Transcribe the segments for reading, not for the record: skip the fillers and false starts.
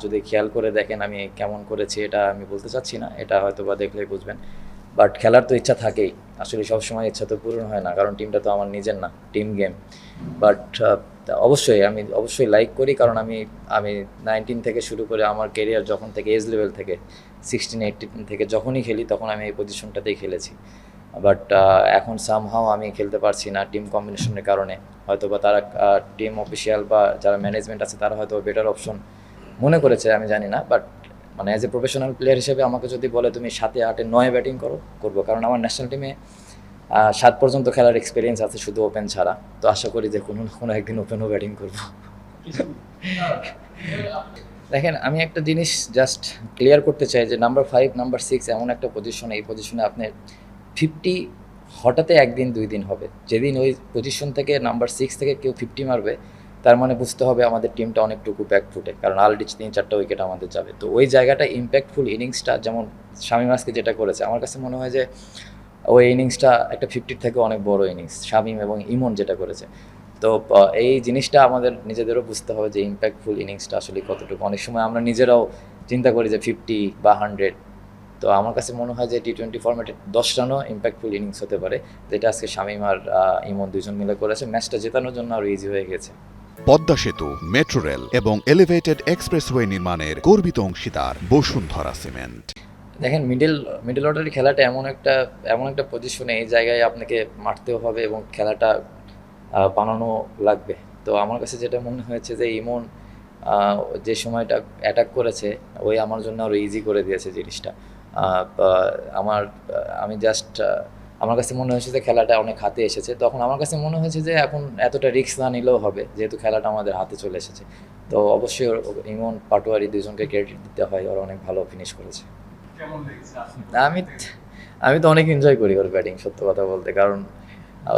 যদি খেয়াল করে দেখেন আমি কেমন করেছি এটা আমি বলতে চাচ্ছি না, এটা হয়তো বা দেখলেই বুঝবেন। বাট খেলার তো ইচ্ছা থাকেই, আসলে সবসময় ইচ্ছা তো পূরণ হয় না, কারণ টিমটা তো আমার নিজের না, টিম গেম। বাট অবশ্যই আমি অবশ্যই লাইক করি, কারণ আমি আমি 19 থেকে শুরু করে আমার কেরিয়ার যখন থেকে এজ লেভেল থেকে 16-18 থেকে যখনই খেলি তখন আমি এই পজিশনটাতেই খেলেছি। বাট এখন সামহাও আমি খেলতে পারছি না টিম কম্বিনেশনের কারণে। হয়তো বা তারা টিম অফিসিয়াল বা যারা ম্যানেজমেন্ট আছে তারা হয়তো বেটার অপশন মনে করেছে, আমি জানি না। বাট মানে অ্যাজ এ প্রফেশনাল প্লেয়ার হিসেবে আমাকে যদি বলে তুমি 7, 8, 9 ব্যাটিং করবো, কারণ আমার ন্যাশনাল টিমে 7 পর্যন্ত খেলার এক্সপিরিয়েন্স আছে শুধু ওপেন ছাড়া। তো আশা করি যে কোনো না কোনো একদিন ওপেনও ব্যাটিং করবো। দেখেন, আমি একটা জিনিস জাস্ট ক্লিয়ার করতে চাই যে নাম্বার 5, নাম্বার 6 এমন একটা পজিশন, এই পজিশনে আপনার 50 হঠাৎ একদিন 2 দিন হবে। যেদিন ওই পজিশন থেকে নাম্বার 6 থেকে কেউ 50 মারবে, তার মানে বুঝতে হবে আমাদের টিমটা অনেকটুকু ব্যাকফুটে, কারণ অলরেডি 3-4টা উইকেট আমাদের যাবে। তো ওই জায়গাটা ইম্প্যাক্টফুল ইনিংসটা যেমন শামীম আজকে যেটা করেছে, আমার কাছে মনে হয় যে ওই ইনিংসটা একটা 50 থেকে অনেক বড় ইনিংস শামীম এবং ইমন যেটা করেছে। তো এই জিনিসটা আমাদের নিজেদেরও বুঝতে হবে যে ইম্প্যাক্টফুল ইনিংসটা আসলে কতটুকু। অনেক সময় আমরা নিজেরাও চিন্তা করি যে 50 বা 100। তো আমার কাছে মনে হয় যে টি-20 ফরম্যাটে 10 রানও ইম্প্যাক্টফুল ইনিংস হতে পারে, যেটা আজকে শামীম আর ইমন দুজন মিলে করেছে। ম্যাচটা জেতানোর জন্য আরও ইজি হয়ে গেছে। পদ্মা সেতু, মেট্রো রেল এবং এলিভেটেড এক্সপ্রেসওয়ে নির্মাণের গর্বিত অংশীদার বসুন্ধরা সিমেন্ট। দেখেন, মিডল অর্ডারের খেলাটা এমন একটা পজিশনে, এই জায়গায় আপনাকে মারতেও হবে এবং খেলাটা বানানো লাগবে। তো আমার কাছে যেটা মনে হয়েছে যে ইমন যে সময়টা অ্যাটাক করেছে, ওই আমার জন্য আরও ইজি করে দিয়েছে জিনিসটা। আমি জাস্ট আমার কাছে মনে হয়েছে যে খেলাটা অনেক হাতে এসেছে, তখন আমার কাছে মনে হয়েছে যে এখন এতটা রিস্ক না নিলেও হবে, যেহেতু খেলাটা আমাদের হাতে চলে এসেছে। তো অবশ্যই ইমন পাটোয়ারি দুজনকে ক্রেডিট দিতে হয়, ওরা অনেক ভালো ফিনিশ করেছে। আমি আমি তো অনেক এনজয় করি ওর ব্যাটিং, সত্য কথা বলতে, কারণ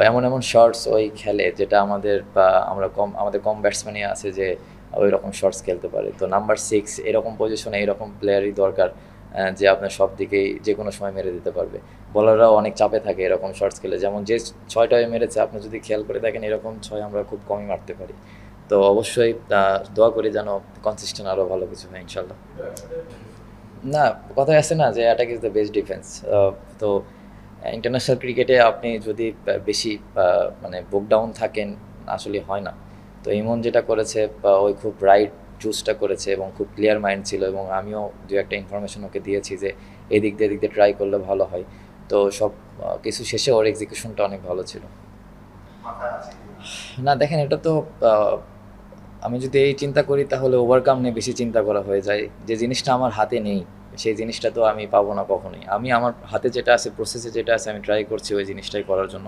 এমন এমন শটস ওই খেলে যেটা আমাদের কম ব্যাটসম্যানই আছে যে ওই রকম শটস খেলতে পারে। তো নাম্বার 6 এরকম পজিশনে এরকম প্লেয়ারই দরকার, যে আপনার সব দিকেই যে কোনো সময় মেরে দিতে পারবে। বলাররাও অনেক চাপে থাকে এরকম শটস খেলে, যেমন যে 6টায় মেরেছে আপনি যদি খেয়াল করে দেখেন, এরকম 6 আমরা খুব কমই মারতে পারি। তো অবশ্যই দোয়া করি যেন কনসিস্টেন্ট আরও ভালো কিছু হয় ইনশাল্লাহ। না, কথায় আছে না যে attack is the best defence. তো ইন্টারন্যাশনাল ক্রিকেটে আপনি যদি বেশি মানে বুক ডাউন থাকেন, আসলে হয় না। তো ইমন যেটা করেছে, ওই খুব রাইট চুজটা করেছে এবং খুব ক্লিয়ার মাইন্ড ছিল, এবং আমিও দু একটা ইনফরমেশন ওকে দিয়েছি যে এদিক দিয়ে ট্রাই করলে ভালো হয়। তো সব কিছু শেষে ওর এক্সিকিউশনটা অনেক ভালো ছিল। না দেখেন, এটা তো আমি যদি এই চিন্তা করি তাহলে ওভারকাম নিয়ে বেশি চিন্তা করা হয়ে যায়। যে জিনিসটা আমার হাতে নেই সেই জিনিসটা তো আমি পাবো না কখনোই। আমি আমার হাতে যেটা আছে, প্রসেসে যেটা আছে, আমি ট্রাই করছি ওই জিনিসটাই করার জন্য।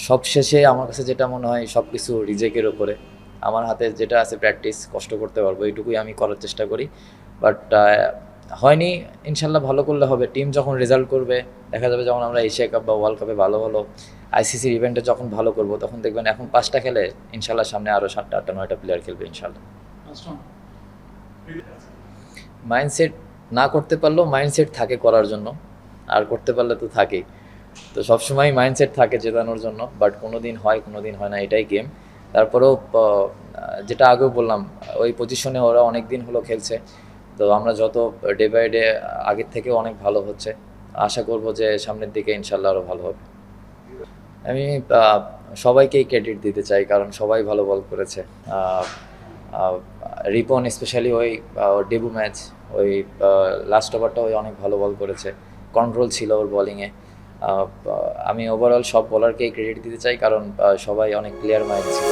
সব শেষে আমার কাছে যেটা মনে হয় সব কিছু রিজেকের ওপরে। আমার হাতে যেটা আছে প্র্যাকটিস, কষ্ট করতে পারবো, এইটুকুই আমি করার চেষ্টা করি। বাট হয়নি, ইনশাল্লাহ ভালো করলে হবে। টিম যখন রেজাল্ট করবে দেখা যাবে, যখন আমরা এশিয়া কাপ বা ওয়ার্ল্ড কাপে ভালো ভালো আইসিসির ইভেন্টে যখন ভালো করবো, তখন দেখবেন এখন 5টা খেলে ইনশাল্লাহ সামনে আরও 7টা, 8টা, 9টা প্লেয়ার খেলবে ইনশাল্লাহ। মাইন্ডসেট না করতে পারলেও মাইন্ডসেট থাকে করার জন্য, আর করতে পারলে তো থাকেই। তো সবসময় মাইন্ডসেট থাকে জেতানোর জন্য, বাট কোনো দিন হয় কোনো দিন হয় না, এটাই গেম। তারপরেও যেটা আগেও বললাম, ওই পজিশনে ওরা অনেক দিন হলো খেলছে। তো আমরা যত ডে বাই ডে আগের থেকেও অনেক ভালো হচ্ছে, আশা করব যে সামনের দিকে ইনশাল্লাহ আরও ভালো হবে। আমি সবাইকেই ক্রেডিট দিতে চাই, কারণ সবাই ভালো বল করেছে। রিপন স্পেশালি ওই ডেবু ম্যাচ, ওই লাস্ট ওভারটা ওই অনেক ভালো বল করেছে, কন্ট্রোল ছিল ওর বলিংয়ে। আমি ওভারঅল সব বলারকেই ক্রেডিট দিতে চাই, কারণ সবাই অনেক ক্লিয়ার মাইন্ড ছিল।